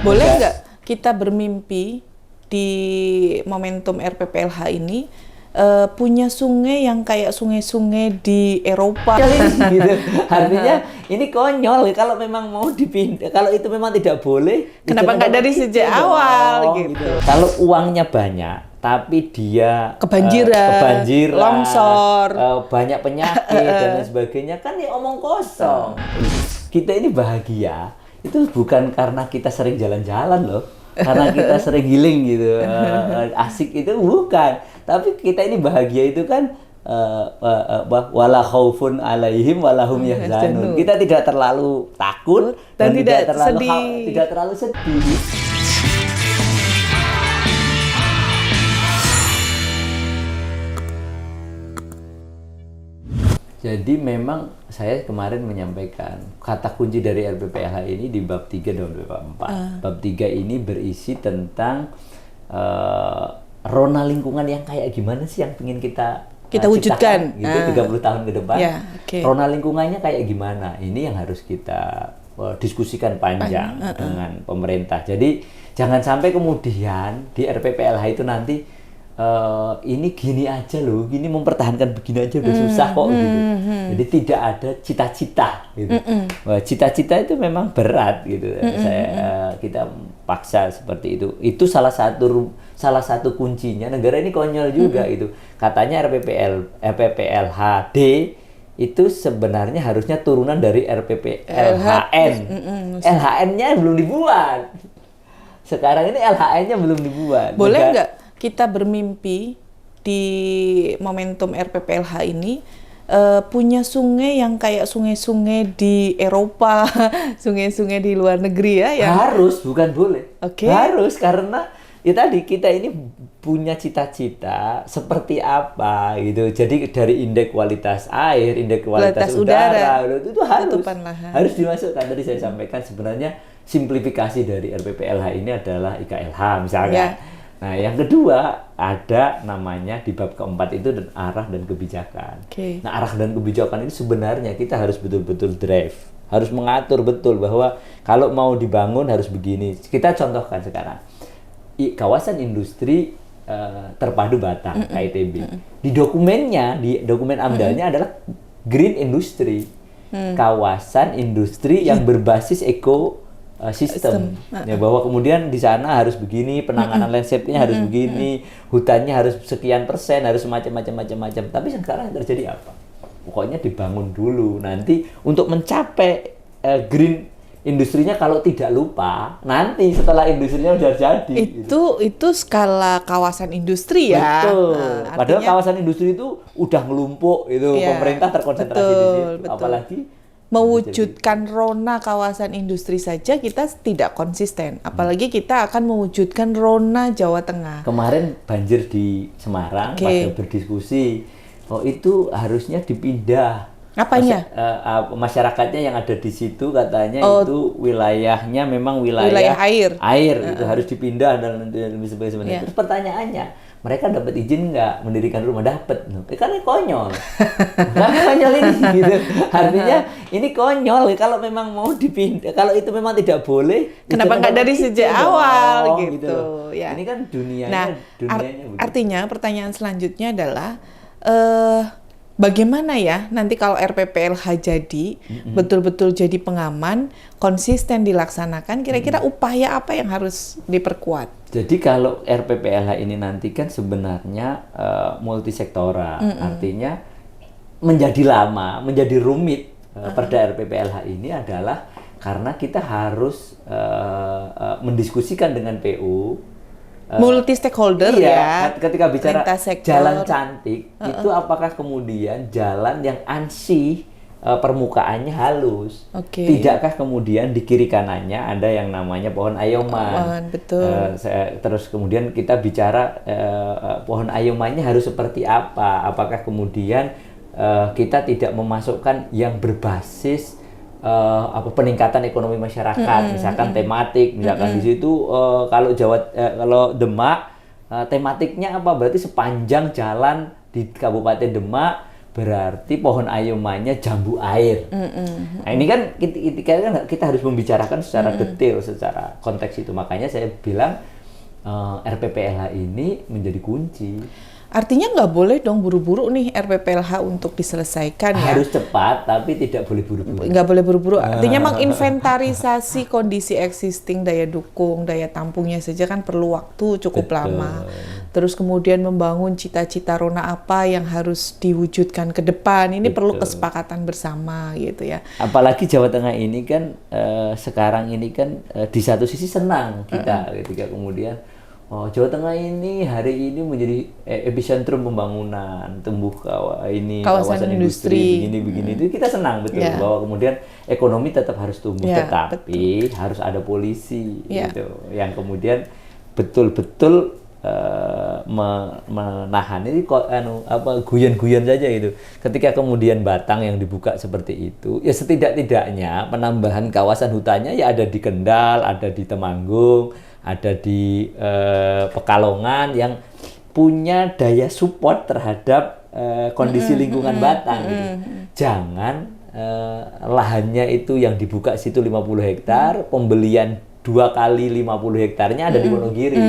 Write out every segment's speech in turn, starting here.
Boleh nggak kita bermimpi di momentum RPPLH ini punya sungai yang kayak sungai-sungai di Eropa? Gitu. Artinya ini konyol kalau memang mau dipindah. Kalau itu memang tidak boleh, Kenapa nggak dari sejak awal gitu? Kalau uangnya banyak, tapi dia Kebanjiran, longsor, banyak penyakit dan lain sebagainya, kan ya omong kosong. Kita ini bahagia itu bukan karena kita sering jalan-jalan loh, karena kita sering healing gitu, asik itu bukan. Tapi kita ini bahagia itu kan wala khaufun alaihim walahum yahzanun. Kita tidak terlalu takut dan tidak terlalu sedih. Jadi memang saya kemarin menyampaikan kata kunci dari RPPLH ini di bab 3 dan bab 4. Bab 3 ini berisi tentang rona lingkungan yang kayak gimana sih yang ingin kita wujudkan gitu 30 tahun ke depan. Ya, okay. Rona lingkungannya kayak gimana? Ini yang harus kita diskusikan panjang dengan pemerintah. Jadi jangan sampai kemudian di RPPLH itu nanti ini gini aja loh, gini mempertahankan begini aja udah susah kok gitu. Jadi tidak ada cita-cita gitu. Cita-cita itu memang berat gitu. Kita paksa seperti itu. Itu salah satu kuncinya. Negara ini konyol juga itu. Katanya RPPLHD itu sebenarnya harusnya turunan dari RPPLHN. LHN-nya belum dibuat. Sekarang ini LHN-nya belum dibuat. Boleh nggak kita bermimpi di momentum RPPLH ini punya sungai yang kayak sungai-sungai di Eropa, sungai-sungai di luar negeri ya? Harus, bukan boleh. Okay. Harus, karena ya tadi kita ini punya cita-cita seperti apa gitu. Jadi dari indeks kualitas air, indeks kualitas udara itu harus dimasukkan. Tadi saya sampaikan sebenarnya simplifikasi dari RPPLH ini adalah IKLH misalnya. Yeah. Nah, yang kedua ada namanya di bab keempat itu arah dan kebijakan. Okay. Nah, arah dan kebijakan ini sebenarnya kita harus betul-betul drive, harus mengatur betul bahwa kalau mau dibangun harus begini. Kita contohkan sekarang kawasan industri terpadu Batang KITB. Di dokumennya, di dokumen AMDAL-nya adalah green industry, kawasan industri yang berbasis sistem. Ya, bahwa kemudian di sana harus begini, penanganan landscape-nya harus begini, hutannya harus sekian persen, harus macam-macam. Tapi sekarang yang terjadi apa? Pokoknya dibangun dulu. Nanti untuk mencapai green industrinya, kalau tidak lupa, nanti setelah industrinya udah jadi. Itu skala kawasan industri ya. Betul. Nah, padahal kawasan industri itu udah ngelumpuk itu, pemerintah terkonsentrasi di situ. Apalagi mewujudkan rona kawasan industri saja kita tidak konsisten, apalagi kita akan mewujudkan rona Jawa Tengah. Kemarin banjir di Semarang, pada berdiskusi, itu harusnya dipindah. Apanya? Masyarakatnya yang ada di situ katanya itu wilayahnya memang wilayah air. Itu harus dipindah dan sebagainya. Terus pertanyaannya, mereka dapat izin nggak mendirikan rumah? Dapat. Kan ini konyol. Konyol ini gitu. Artinya ini konyol kalau memang mau dipindah. Kalau itu memang tidak boleh, kenapa nggak dari sejak awal gitu. Ya. Ini kan dunianya. Nah, artinya pertanyaan selanjutnya adalah bagaimana ya nanti kalau RPPLH jadi betul-betul jadi pengaman, konsisten dilaksanakan, kira-kira upaya apa yang harus diperkuat? Jadi kalau RPPLH ini nanti kan sebenarnya multisektoral, artinya menjadi lama, menjadi rumit perda RPPLH ini adalah karena kita harus mendiskusikan dengan PU, multi stakeholder ya. Ketika bicara jalan cantik itu apakah kemudian jalan yang ansih permukaannya halus, tidakkah kemudian di kiri kanannya ada yang namanya pohon ayoman. Betul. Terus kemudian kita bicara pohon ayomannya harus seperti apa? Apakah kemudian kita tidak memasukkan yang berbasis peningkatan ekonomi masyarakat, misalkan tematik, misalkan di situ kalau Demak tematiknya apa? Berarti sepanjang jalan di Kabupaten Demak berarti pohon ayumannya jambu air. Nah ini kan kita harus membicarakan secara detail, secara konteks itu. Makanya saya bilang RPPLH ini menjadi kunci. Artinya nggak boleh dong buru-buru nih RPPLH untuk diselesaikan ya. Harus cepat, tapi tidak boleh buru-buru. Nggak boleh buru-buru. Artinya menginventarisasi kondisi existing, daya dukung, daya tampungnya saja kan perlu waktu cukup lama. Terus kemudian membangun cita-cita Rona apa yang harus diwujudkan ke depan. Ini perlu kesepakatan bersama gitu ya. Apalagi Jawa Tengah ini kan sekarang ini kan di satu sisi senang kita ketika kemudian Jawa Tengah ini hari ini menjadi epicentrum pembangunan, tumbuh kawasan industri begini itu kita senang betul bahwa kemudian ekonomi tetap harus tumbuh, tetapi harus ada polisi gitu yang kemudian betul-betul menahan ini guyon-guyon saja gitu. Ketika kemudian Batang yang dibuka seperti itu, ya setidak-tidaknya penambahan kawasan hutannya ya ada di Kendal, ada di Temanggung, ada di Pekalongan yang punya daya support terhadap kondisi lingkungan Batang. Gitu. Jangan lahannya itu yang dibuka situ 50 hektar, pembelian 2 kali 50 hektarnya ada di Wonogiri.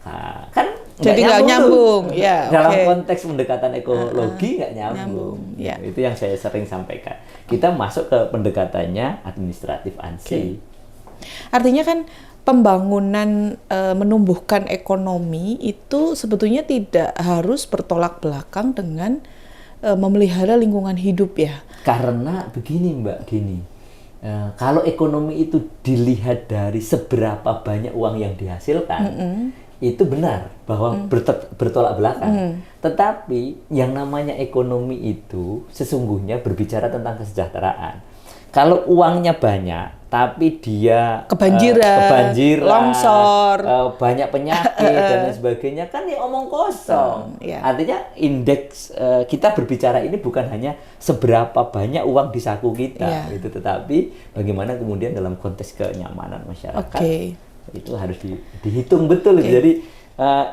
Nah, kan jadi nggak nyambung. Ya, dalam konteks pendekatan ekologi nggak nyambung. Ya. Itu yang saya sering sampaikan. Kita masuk ke pendekatannya administratif ANSI. Artinya kan pembangunan menumbuhkan ekonomi itu sebetulnya tidak harus bertolak belakang dengan memelihara lingkungan hidup ya. Karena begini Mbak Dini, kalau ekonomi itu dilihat dari seberapa banyak uang yang dihasilkan, itu benar bahwa bertolak belakang. Tetapi yang namanya ekonomi itu sesungguhnya berbicara tentang kesejahteraan. Kalau uangnya banyak, tapi dia kebanjiran, longsor, banyak penyakit dan lain sebagainya, kan ya omong kosong. Artinya indeks kita berbicara ini bukan hanya seberapa banyak uang di saku kita, gitu, tetapi bagaimana kemudian dalam konteks kenyamanan masyarakat itu harus dihitung betul. Jadi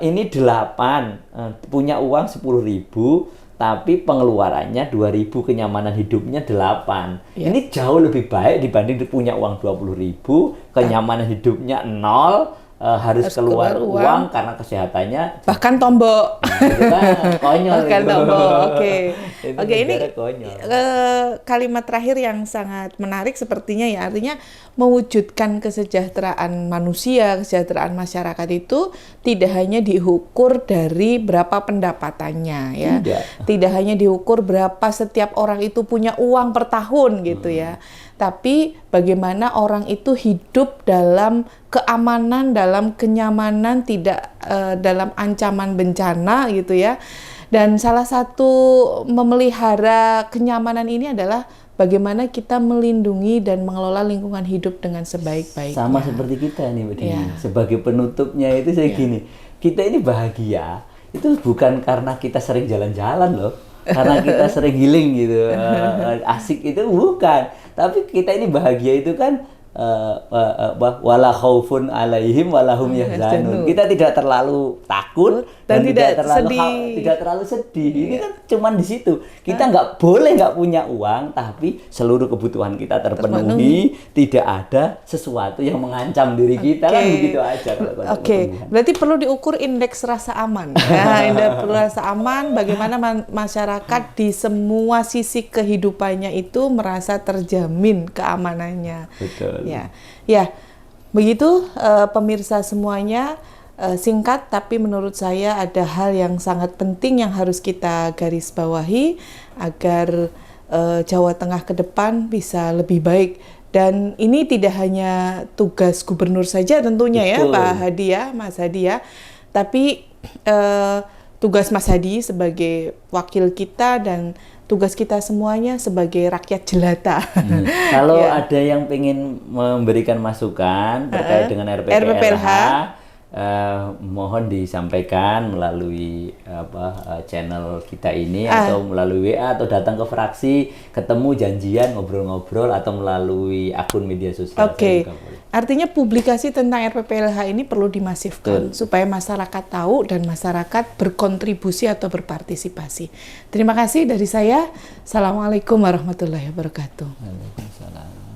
ini 8 punya uang 10.000. Tapi pengeluarannya 2.000, kenyamanan hidupnya 8. Ini jauh lebih baik dibanding punya uang 20.000, kenyamanan hidupnya 0, harus keluar uang karena kesehatannya bahkan tombok. Konyol. Bahkan tombok. Oke, ini konyol. Kalimat terakhir yang sangat menarik sepertinya ya, artinya mewujudkan kesejahteraan manusia, kesejahteraan masyarakat itu tidak hanya diukur dari berapa pendapatannya ya. Tidak hanya diukur berapa setiap orang itu punya uang per tahun gitu ya. Tapi bagaimana orang itu hidup dalam keamanan, dalam kenyamanan, tidak dalam ancaman bencana gitu ya. Dan salah satu memelihara kenyamanan ini adalah bagaimana kita melindungi dan mengelola lingkungan hidup dengan sebaik-baiknya. Sama seperti kita nih Mbak Dini. Sebagai penutupnya itu saya gini, kita ini bahagia itu bukan karena kita sering jalan-jalan loh. Karena kita sering healing gitu, asik itu bukan. Tapi kita ini bahagia itu kan wala khaufun alaihim walahum yahzanun. Kita tidak terlalu takut dan tidak terlalu sedih. Ini kan cuman di situ. Kita nggak boleh nggak punya uang, tapi seluruh kebutuhan kita terpenuhi. Tidak ada sesuatu yang mengancam diri kita, kan begitu aja. Berarti perlu diukur indeks rasa aman. Nah, indeks rasa aman, bagaimana masyarakat di semua sisi kehidupannya itu merasa terjamin keamanannya. Betul. Ya, begitu pemirsa semuanya, singkat tapi menurut saya ada hal yang sangat penting yang harus kita garis bawahi agar Jawa Tengah ke depan bisa lebih baik. Dan ini tidak hanya tugas gubernur saja tentunya. Betul. Ya Pak Hadi ya, Mas Hadi ya, tapi tugas Mas Hadi sebagai wakil kita dan tugas kita semuanya sebagai rakyat jelata. Kalau ada yang pengen memberikan masukan terkait dengan RPPLH, mohon disampaikan melalui channel kita ini atau melalui WA atau datang ke fraksi, ketemu janjian ngobrol-ngobrol atau melalui akun media sosial. Oke. Artinya publikasi tentang RPPLH ini perlu dimasifkan supaya masyarakat tahu dan masyarakat berkontribusi atau berpartisipasi. Terima kasih dari saya. Assalamualaikum warahmatullahi wabarakatuh. Waalaikumsalam.